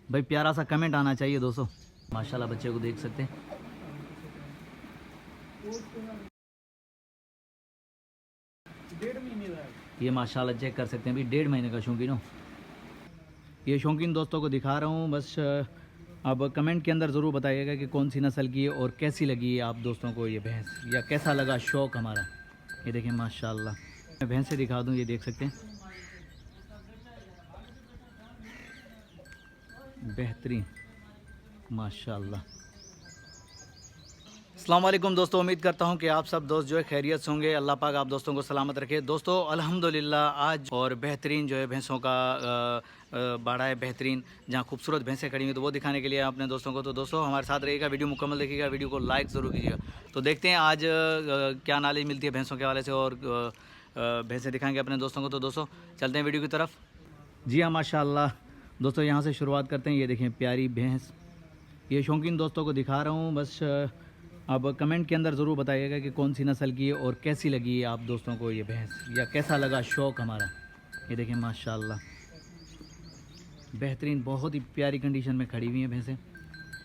भाई प्यारा सा कमेंट आना चाहिए दोस्तों। माशाल्लाह बच्चे को देख सकते हैं। ये माशाल्लाह चेक कर सकते हैं अभी 1.5 महीने का शौकीन हो। ये शौकीन दोस्तों को दिखा रहा हूँ बस। अब कमेंट के अंदर ज़रूर बताइएगा कि कौन सी नस्ल की है और कैसी लगी है आप दोस्तों को ये भैंस, या कैसा लगा शौक़ हमारा। ये देखें माशाल्लाह, मैं भैंस से दिखा दूँ, ये देख सकते हैं बेहतरीन माशाल्लाह। अस्सलाम वालेकुम दोस्तों, उम्मीद करता हूं कि आप सब दोस्त जो है खैरियत से होंगे। अल्लाह पाक आप दोस्तों को सलामत रखे। दोस्तों अल्हम्दुलिल्लाह आज और बेहतरीन जो है भैंसों का बाड़ा है बेहतरीन, जहां खूबसूरत भैंसें खड़ी हुई तो वो दिखाने के लिए अपने दोस्तों को। तो दोस्तों हमारे साथ रहिएगा, वीडियो मुकम्मल देखिएगा, वीडियो को लाइक ज़रूर कीजिएगा। तो देखते हैं आज क्या नॉलेज मिलती है भैंसों के हवाले से और भैंसें दिखाएँगे अपने दोस्तों को। तो दोस्तों चलते हैं वीडियो की तरफ। जी हाँ माशाल्लाह दोस्तों, यहाँ से शुरुआत करते हैं। ये देखें प्यारी भैंस, ये शौकीन दोस्तों को दिखा रहा हूँ बस। अब कमेंट के अंदर ज़रूर बताइएगा कि कौन सी नस्ल की है और कैसी लगी है आप दोस्तों को ये भैंस, या कैसा लगा शौक़ हमारा। ये देखें माशाल्लाह बेहतरीन, बहुत ही प्यारी कंडीशन में खड़ी हुई हैं भैंसें।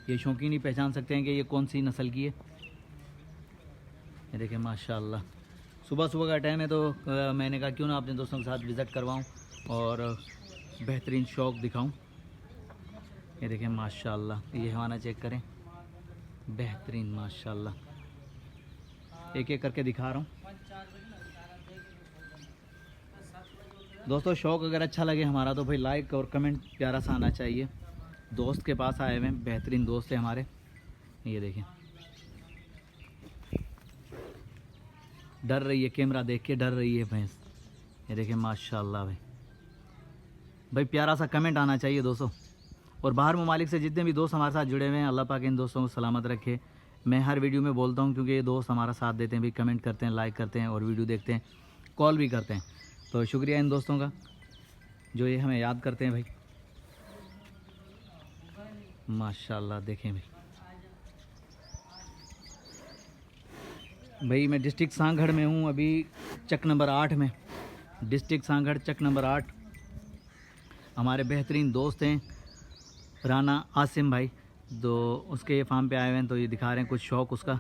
ये शौकीन ही पहचान सकते हैं कि ये कौन सी नस्ल की है। ये देखें माशाल्लाह, सुबह सुबह का टाइम है तो मैंने कहा क्यों ना अपने दोस्तों के साथ विज़िट करवाऊँ और बेहतरीन शौक़ दिखाऊँ। ये देखें माशाल्लाह, ये हवाना चेक करें बेहतरीन माशाल्लाह, एक एक करके दिखा रहा हूँ दोस्तों। शौक़ अगर अच्छा लगे हमारा तो भाई लाइक और कमेंट प्यारा सा आना चाहिए। दोस्त के पास आए हुए हैं, बेहतरीन दोस्त है हमारे। ये देखें डर रही है, कैमरा देख के डर रही है भैंस। ये देखें माशाल्लाह भाई प्यारा सा कमेंट आना चाहिए दोस्तों। और बाहर ममालिक से जितने भी दोस्त हमारे साथ जुड़े हुए हैं, अल्लाह पाक इन दोस्तों को सलामत रखे। मैं हर वीडियो में बोलता हूं क्योंकि ये दोस्त हमारा साथ देते हैं भी, कमेंट करते हैं, लाइक करते हैं और वीडियो देखते हैं, कॉल भी करते हैं। तो शुक्रिया इन दोस्तों का जो ये हमें याद करते हैं भाई। माशाल्लाह देखें भाई मैं डिस्ट्रिक्ट सांगढ़ में हूँ अभी, चक नंबर 8 में। डिस्ट्रिक्ट सांगढ़ चक नंबर 8। हमारे बेहतरीन दोस्त हैं राना आसिम भाई, तो उसके ये फार्म पे आए हुए हैं तो ये दिखा रहे हैं कुछ शौक़ उसका।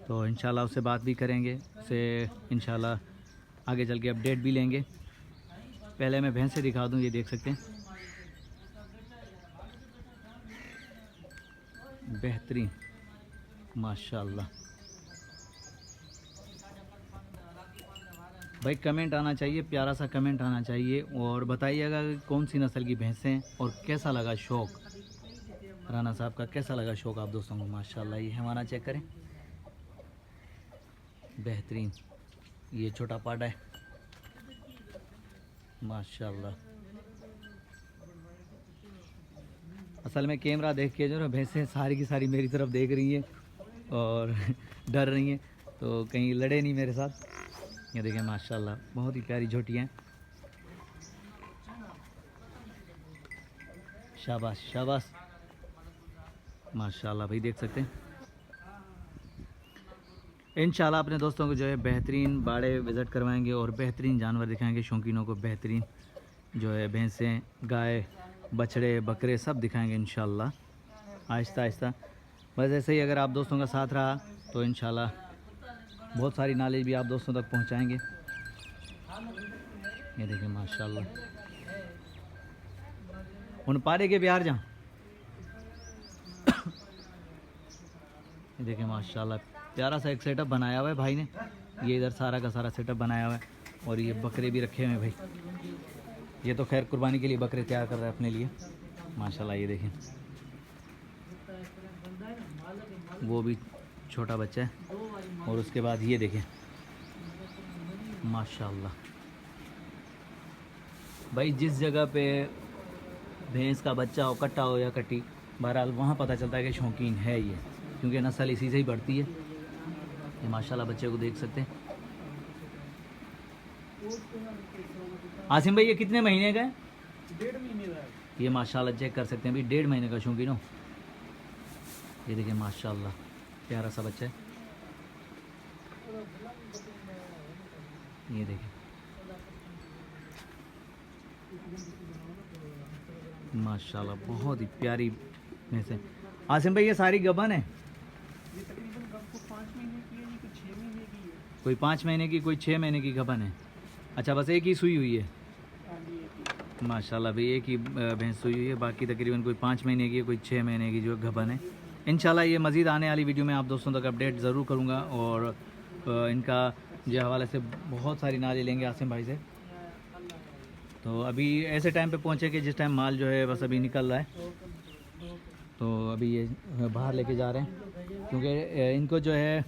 तो इंशाल्लाह उससे बात भी करेंगे, उससे इंशाल्लाह आगे चल के अपडेट भी लेंगे। पहले मैं भैंस से दिखा दूं, ये देख सकते हैं बेहतरीन माशाल्लाह। भाई कमेंट आना चाहिए, प्यारा सा कमेंट आना चाहिए और बताइएगा कौन सी नस्ल की भैंसें और कैसा लगा शौक़ राना साहब का, कैसा लगा शौक़ आप दोस्तों को। माशाल्लाह ये हमारा चेक करें बेहतरीन, ये छोटा पाडा है माशाल्लाह। असल में कैमरा देख के जो ना भैंसें सारी की सारी मेरी तरफ देख रही हैं और डर रही हैं, तो कहीं लड़े नहीं मेरे साथ। ये देखें माशाल्लाह बहुत ही प्यारी झोटियाँ हैं। शाबाश शाबाश माशाल्लाह भाई देख सकते हैं। इंशाल्लाह अपने दोस्तों को जो है बेहतरीन बाड़े विज़िट करवाएंगे और बेहतरीन जानवर दिखाएंगे शौकीनों को। बेहतरीन जो है भैंसें, गाय, बछड़े, बकरे सब दिखाएंगे इंशाल्लाह आहिस्ता आहिस्ता। बस ऐसे ही अगर आप दोस्तों का साथ रहा तो इंशाल्लाह बहुत सारी नॉलेज भी आप दोस्तों तक पहुंचाएंगे। ये देखिए माशाल्लाह उन पारे के प्यार जहाँ ये देखिए माशाल्लाह प्यारा सा एक सेटअप बनाया हुआ है भाई ने। ये इधर सारा का सारा सेटअप बनाया हुआ है और ये बकरे भी रखे हुए हैं भाई। ये तो खैर कुर्बानी के लिए बकरे तैयार कर रहा है अपने लिए माशाल्लाह। ये देखें वो भी छोटा बच्चा है और उसके बाद ये देखें माशाल्लाह भाई जिस जगह पे भैंस का बच्चा हो, कट्टा हो या कट्टी, बहरहाल वहाँ पता चलता है कि शौकीन है ये, क्योंकि नस्ल इसी से ही बढ़ती है। ये माशाल्लाह बच्चे को देख सकते हैं। आसिम भाई ये कितने महीने का है? 1.5 महीने का है। ये माशाल्लाह चेक कर सकते हैं अभी 1.5 महीने का शौकीन हो। ये देखिए माशाल्लाह प्यारा सा बच्चा है। ये देखिए माशाल्लाह बहुत ही प्यारी भैंस है। आसिम भाई ये सारी गबन है? ये तकरीबन को 5 महीने की है, ये कुछ 6 महीने की है। कोई 5 महीने की, कोई 6 महीने की गबन है। अच्छा, बस एक ही सुई हुई है? हाँ जी, एक ही। माशाल्लाह भाई एक ही भैंस सुई हुई है, बाकी तकरीबन कोई 5 महीने की है, कोई 6 महीने की जो गबन है। इंशाल्लाह ये मज़ीद आने वाली वीडियो में आप दोस्तों तक अपडेट ज़रूर करूँगा, और इनका जो हवाले से बहुत सारी नाली लेंगे आसिम भाई से। तो अभी ऐसे टाइम पे पहुँचे कि जिस टाइम माल जो है बस अभी निकल रहा है, तो अभी ये बाहर लेके जा रहे हैं, क्योंकि इनको जो है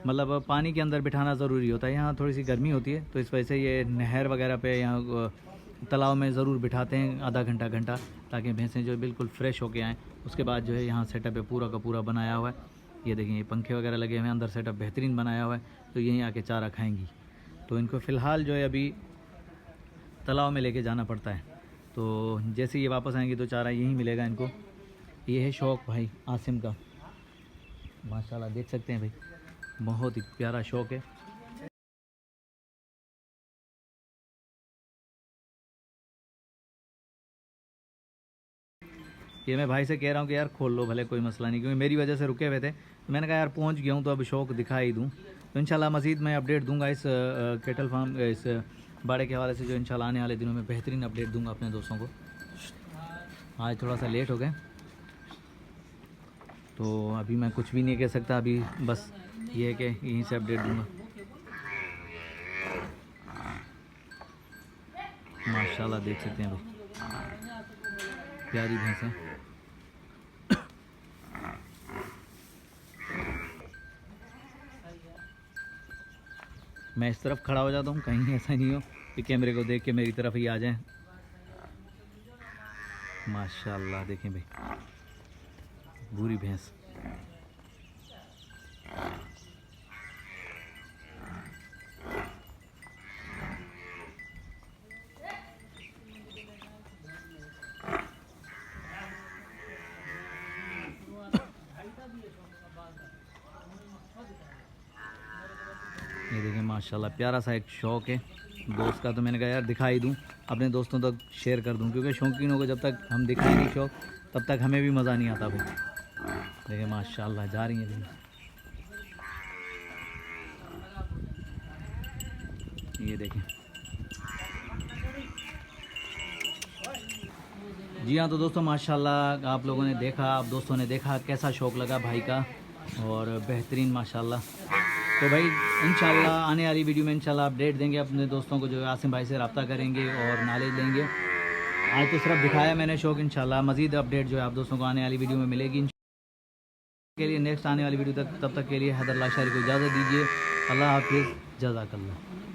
मतलब पानी के अंदर बिठाना ज़रूरी होता है। यहाँ थोड़ी सी गर्मी होती है, तो इस वजह से ये नहर वगैरह पे यहाँ तालाब में ज़रूर बिठाते हैं आधा घंटा घंटा, ताकि भैंसें जो है बिल्कुल फ्रेश होके आएँ। उसके बाद जो है यहाँ सेटअप है पूरा का पूरा बनाया हुआ है। ये देखें, ये पंखे वगैरह लगे हुए हैं, अंदर सेटअप बेहतरीन बनाया हुआ है, तो यहीं आके चारा खाएँगी। तो इनको फ़िलहाल जो है अभी तालाब में लेके जाना पड़ता है, तो जैसे ये वापस आएंगे तो चारा यहीं मिलेगा इनको। ये है शौक़ भाई आसिम का, माशाल्लाह देख सकते हैं भाई, बहुत ही प्यारा शौक़ है। ये मैं भाई से कह रहा हूँ कि यार खोल लो भले, कोई मसला नहीं, क्योंकि मेरी वजह से रुके हुए थे। मैंने कहा यार पहुँच गया हूँ तो अब शौक़ दिखा ही दूँ। तो इंशाल्लाह मज़ीद मैं अपडेट दूंगा इस केटल फार्म, इस बाड़े के हवाले से, जो इंशाल्लाह आने वाले दिनों में बेहतरीन अपडेट दूंगा अपने दोस्तों को। आज थोड़ा सा लेट हो गए, तो अभी मैं कुछ भी नहीं कह सकता, अभी बस ये है कि यहीं से अपडेट दूंगा। माशाल्लाह देख सकते हैं भाई, प्यारी भैंस है। मैं इस तरफ खड़ा हो जाता हूँ, कहीं ऐसा नहीं हो कि कैमरे को देख के मेरी तरफ ही आ जाए। माशाल्लाह देखें भाई, पूरी भैंस। ये देखें माशाल्लाह प्यारा सा एक शौक़ है दोस्त का, तो मैंने कहा यार दिखा ही दूँ, अपने दोस्तों तक शेयर कर दूँ, क्योंकि शौकीनों को जब तक हम दिखाएं नहीं शौक़, तब तक हमें भी मज़ा नहीं आता भाई। देखें माशाल्लाह जा रही है ये देखें। जी हाँ, तो दोस्तों माशाल्लाह आप लोगों ने देखा, आप दोस्तों ने देखा कैसा शौक़ लगा भाई का, और बेहतरीन माशाल्लाह। तो भाई इंशाल्लाह आने वाली वीडियो में इंशाल्लाह अपडेट देंगे अपने दोस्तों को, जो है आसिम भाई से रब्ता करेंगे और नॉलेज लेंगे। आज तो सिर्फ दिखाया मैंने शौक़, इंशाल्लाह मज़ीद अपडेट जो है आप दोस्तों को आने वाली वीडियो में मिलेगी के लिए, नेक्स्ट आने वाली वीडियो तक। तब तक के लिए हैदर लाशारी को इजाज़त दीजिए। अल्लाह हाफिज़, जज़ाकल्लाह।